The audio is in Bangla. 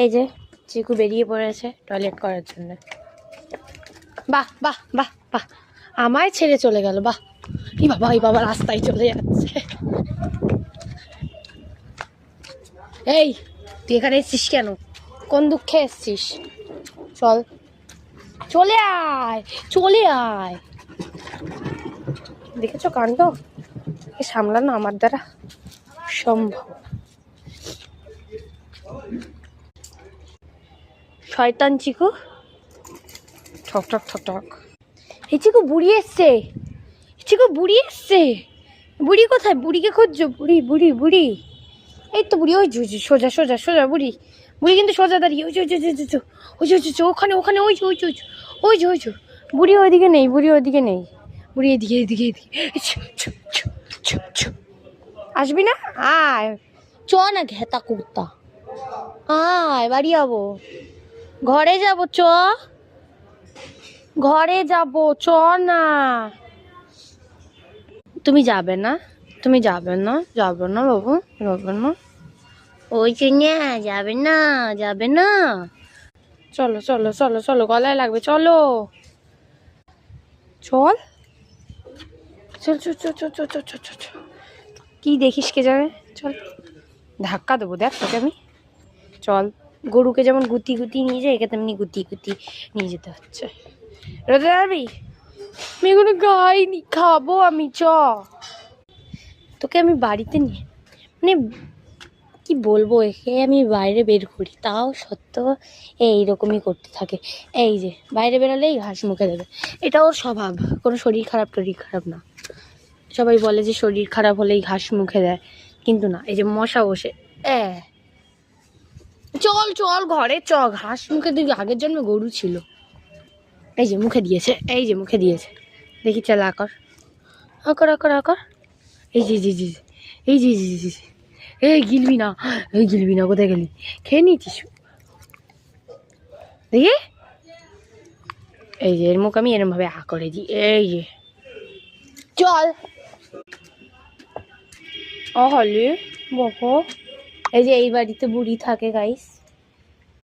এই যে চিকু বেরিয়ে পড়েছে টয়লেট করার জন্য। বাহ বাহ বাহ বাহ, আমায় ছেড়ে চলে গেল। বাহ, এই বাবা রাস্তায় চলে যাচ্ছে। এই তুই এখানে এসছিস কেন? কোন দুঃখে এসছিস? চল, চলে আয়, চলে আয়। দেখেছো কাণ্ড, এ সামলানো আমার দ্বারা সম্ভব। শয়তান চিকু, ঠক ঠক ঠক ঠক। এই চিকু বুড়ি এসছে, চিকু বুড়ি এসছে। বুড়ি কোথায়? বুড়িকে খুঁজছো? বুড়ি বুড়ি বুড়ি, এই তো বুড়ি। ওই সোজা সোজা সোজা বুড়ি, বুড়ি কিন্তু সোজা দাঁড়িয়ে। ওই যে ওখানে ওখানে, ওই যে ওই যে ওই যে ওই যে বুড়ি ওইদিকে নেই, বুড়ি ওইদিকে নেই, বুড়ি এদিকে এদিকে এদিকে। আসবি না? আয়, চ না ঘেতা কুর্তা, আয় বাড়ি যাবো, ঘরে যাবো, চ ঘরে যাবো, চ না। তুমি যাবে না? তুমি যাবে না? যাবে না বাবু, যাবে না? ওই জন্য যাবে না, যাবে না। চলো চলো চলো চলো, গলায় লাগবে, চলো চল চল চল চল চল চল চল চল চল। কি দেখিস কে যাবে? চল, ধাক্কা দেবো দেখ তোকে আমি। চল, গরুকে যেমন গুতি গুতি নিয়ে যায়, একে তেমনি গুতি গুতি নিয়ে যেতে হচ্ছে। রোদে যাবি? আমি এখনো খাইনি, খাবো আমি, চ। তোকে আমি বাড়িতে নিয়ে, মানে কি বলবো, একে আমি বাইরে বের করি তাও সত্ত্বেও এইরকমই করতে থাকে। এই যে বাইরে বেরোলেই ঘাস মুখে দেবে, এটা ওর স্বভাব। কোনো শরীর খারাপ টরীর খারাপ না। সবাই বলে যে শরীর খারাপ হলেই ঘাস মুখে দেয়, কিন্তু না। এই যে মশা বসে, চল চল ঘরে চ। ঘাস মুখে তুই আগের জন্মে গরু ছিল। এই যে মুখে দিয়েছে, এই যে মুখে দিয়েছে, দেখি চল আকর আকর আকর আকর। এই যে জি জি, এই যে জি জি, এই গিলবি না, এই গিলবি না, কোথায় গেলি? খেয়ে নিয়েছিস দেখি। এই যে এর মুখ আমি এরম ভাবে করে দিই। এই যে চল হলে বাবা। এই যে এই বাড়িতে বুড়ি থাকে গাইস।